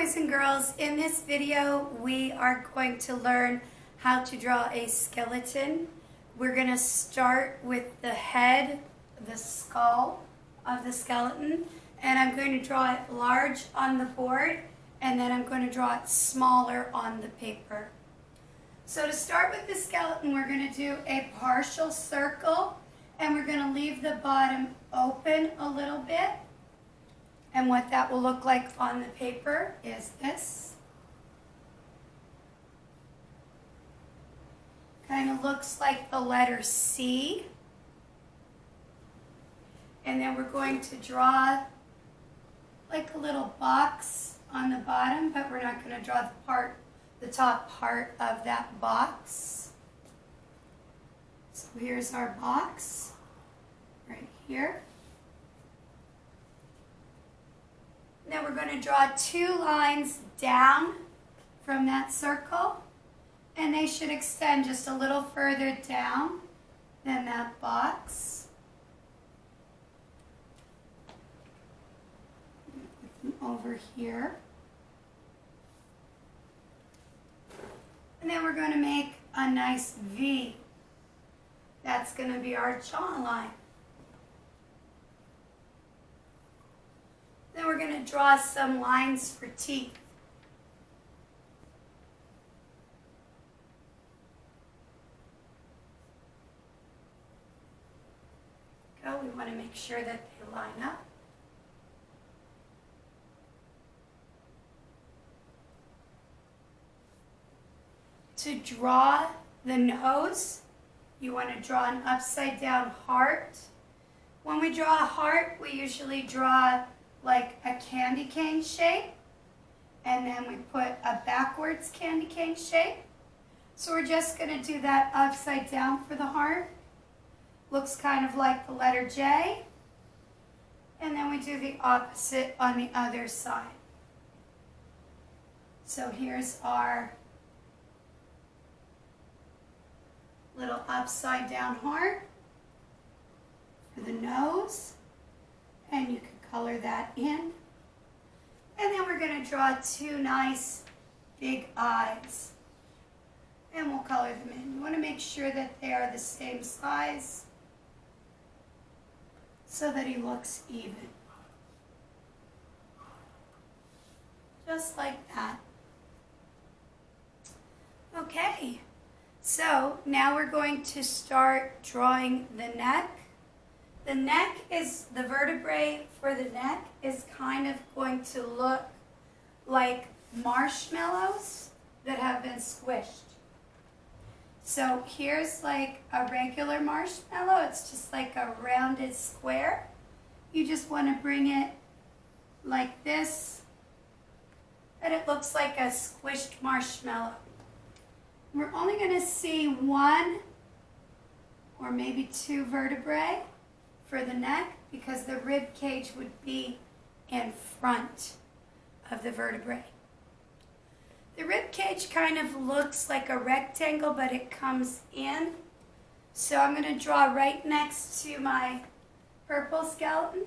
boys and girls. In this video, we are going to learn how to draw a skeleton. We're going to start with the head, the skull of the skeleton, and I'm going to draw it large on the board, and then I'm going to draw it smaller on the paper. So to start with the skeleton, we're going to do a partial circle, and we're going to leave the bottom open a little bit. And what that will look like on the paper is this. Kind of looks like the letter C. And then we're going to draw like a little box on the bottom, but we're not going to draw the top part of that box. So here's our box right here. Now we're going to draw two lines down from that circle, and they should extend just a little further down than that box. Put them over here. And then we're going to make a nice V. That's going to be our jawline. Then we're going to draw some lines for teeth. We want to make sure that they line up. To draw the nose, you want to draw an upside down heart. When we draw a heart, we usually draw like a candy cane shape, and then we put a backwards candy cane shape. So we're just going to do that upside down for the heart. Looks kind of like the letter J. And then we do the opposite on the other side. So here's our little upside down heart for the nose. And you can color that in. And then we're going to draw two nice big eyes. And we'll color them in. You want to make sure that they are the same size so that he looks even. Just like that. Okay, so now we're going to start drawing the neck. The neck is, the vertebrae for the neck is kind of going to look like marshmallows that have been squished. So here's like a regular marshmallow. It's just like a rounded square. You just want to bring it like this, and it looks like a squished marshmallow. We're only going to see one or maybe two vertebrae for the neck, because the rib cage would be in front of the vertebrae. The rib cage kind of looks like a rectangle, but it comes in. So I'm going to draw right next to my purple skeleton.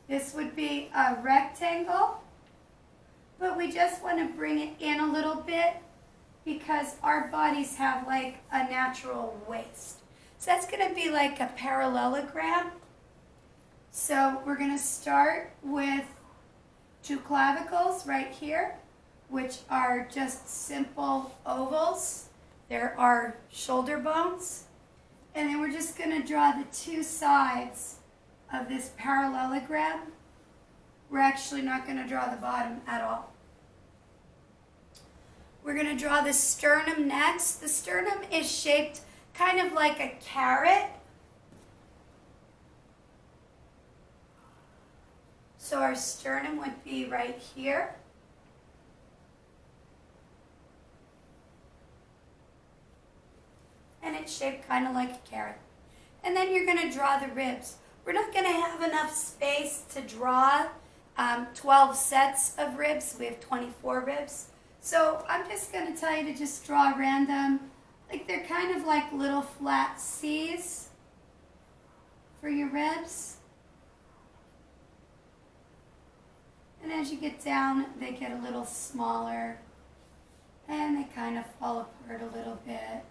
This would be a rectangle, but we just want to bring it in a little bit because our bodies have like a natural waist. So that's going to be like a parallelogram. So we're going to start with two clavicles right here, which are just simple ovals. There are shoulder bones. And then we're just going to draw the two sides of this parallelogram. We're actually not going to draw the bottom at all. We're going to draw the sternum next. The sternum is shaped kind of like a carrot. So our sternum would be right here. And it's shaped kind of like a carrot. And then you're going to draw the ribs. We're not going to have enough space to draw 12 sets of ribs. We have 24 ribs. So I'm just going to tell you to just draw random. Like they're kind of like little flat C's for your ribs. And as you get down, they get a little smaller and they kind of fall apart a little bit.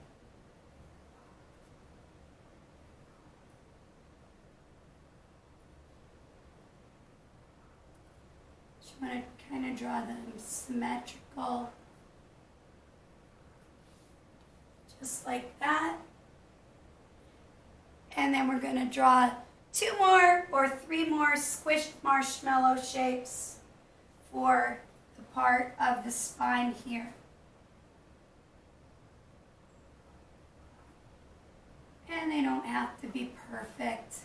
Just want to kind of draw them symmetrical, just like that. And then we're going to draw 2 more or 3 more squished marshmallow shapes for the part of the spine here. And they don't have to be perfect.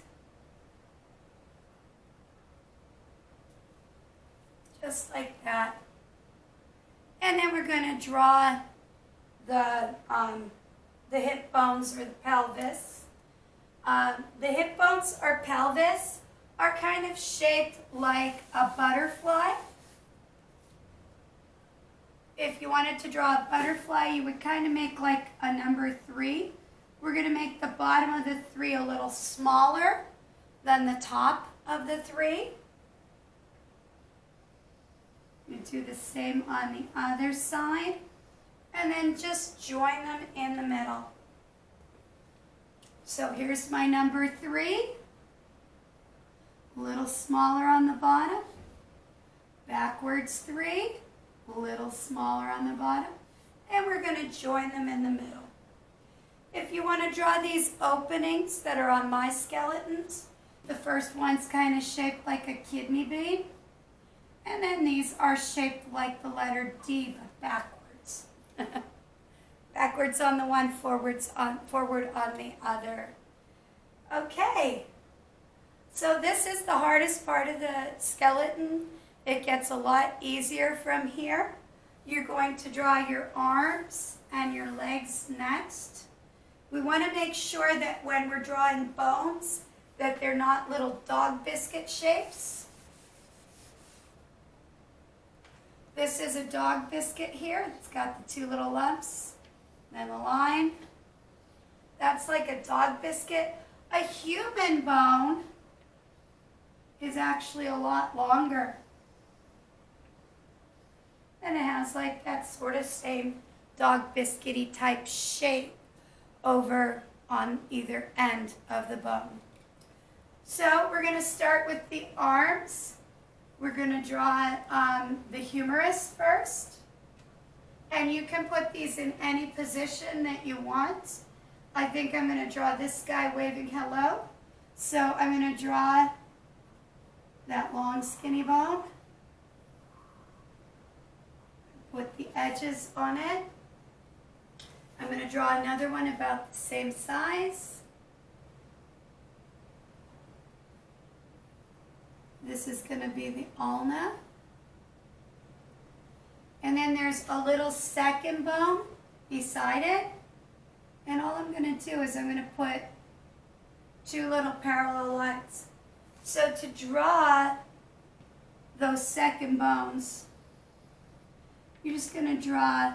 Just like that. And then we're going to draw the hip bones or the pelvis. The hip bones or pelvis are kind of shaped like a butterfly. If you wanted to draw a butterfly, you would kind of make like a number 3. We're going to make the bottom of the 3 a little smaller than the top of the 3. You do the same on the other side, and then just join them in the middle. So here's my number 3, a little smaller on the bottom, backwards 3, a little smaller on the bottom, and we're going to join them in the middle. If you want to draw these openings that are on my skeletons, the first one's kind of shaped like a kidney bean, and then these are shaped like the letter D, but backwards. Backwards on the one, forward on the other. Okay, so this is the hardest part of the skeleton. It gets a lot easier from here. You're going to draw your arms and your legs next. We want to make sure that when we're drawing bones, that they're not little dog biscuit shapes. This is a dog biscuit here. It's got the 2 little lumps. Then a line. That's like a dog biscuit. A human bone is actually a lot longer. And it has like that sort of same dog biscuity type shape over on either end of the bone. So we're going to start with the arms. We're going to draw the humerus first. And you can put these in any position that you want. I think I'm going to draw this guy waving hello. So I'm going to draw that long skinny bone. Put the edges on it. I'm going to draw another one about the same size. This is going to be the ulna. And then there's a little second bone beside it. And all I'm going to do is I'm going to put 2 little parallel lines. So to draw those second bones, you're just going to draw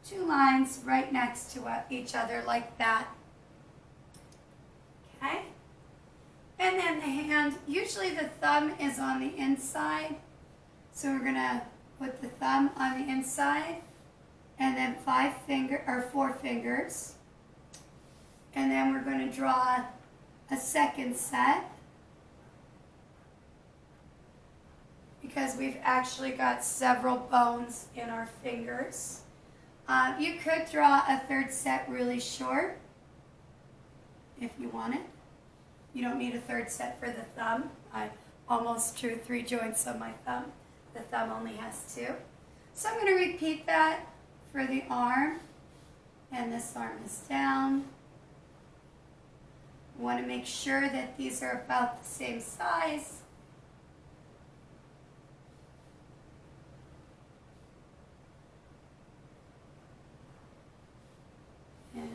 2 lines right next to each other like that. Okay? And then the hand, usually the thumb is on the inside. So we're going to put the thumb on the inside, and then 4 fingers. And then we're going to draw a second set, because we've actually got several bones in our fingers. You could draw a 3rd set really short if you wanted. You don't need a 3rd set for the thumb. I almost drew 3 joints on my thumb. The thumb only has 2. So I'm going to repeat that for the arm. And this arm is down. I want to make sure that these are about the same size. And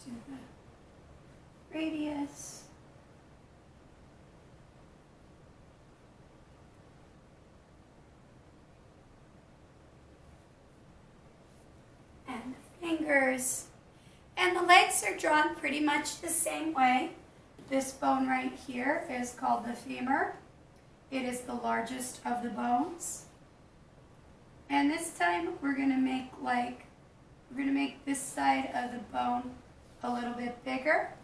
do the radius. And the fingers. And the legs are drawn pretty much the same way. This bone right here is called the femur. It is the largest of the bones. And this time we're going to make this side of the bone a little bit bigger.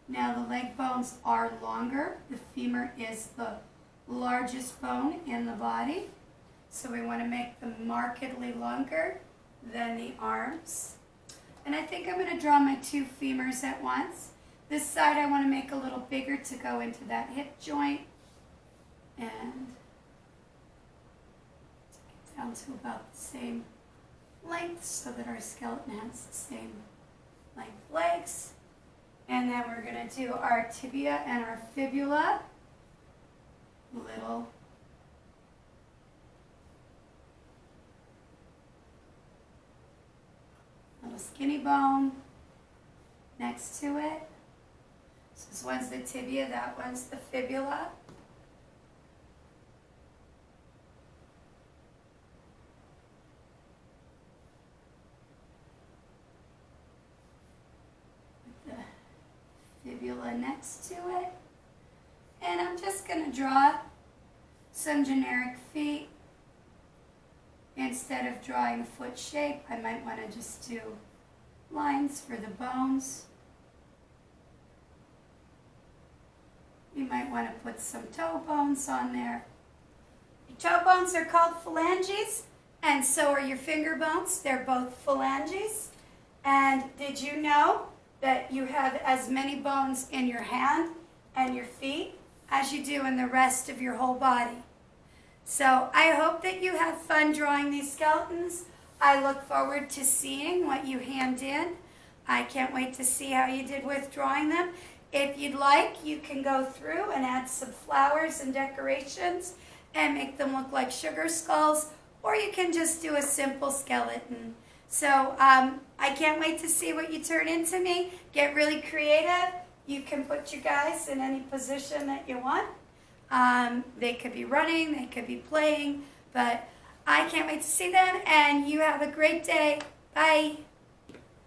Now the leg bones are longer. The femur is the largest bone in the body. So we want to make them markedly longer than the arms. And I think I'm going to draw my two femurs at once. This side I want to make a little bigger to go into that hip joint. And take it down to about the same length so that our skeleton has the same length legs. And then we're going to do our tibia and our fibula. Little skinny bone next to it. So this one's the tibia, that one's the fibula. With the fibula next to it. And I'm just going to draw some generic feet. Instead of drawing a foot shape, I might want to just do lines for the bones. You might want to put some toe bones on there. Your toe bones are called phalanges, and so are your finger bones. They're both phalanges. And did you know that you have as many bones in your hand and your feet as you do in the rest of your whole body? So I hope that you have fun drawing these skeletons. I look forward to seeing what you hand in. I can't wait to see how you did with drawing them. If you'd like, you can go through and add some flowers and decorations and make them look like sugar skulls, or you can just do a simple skeleton. So I can't wait to see what you turn into me. Get really creative. You can put your guys in any position that you want. They could be running, they could be playing, but I can't wait to see them, and you have a great day. Bye.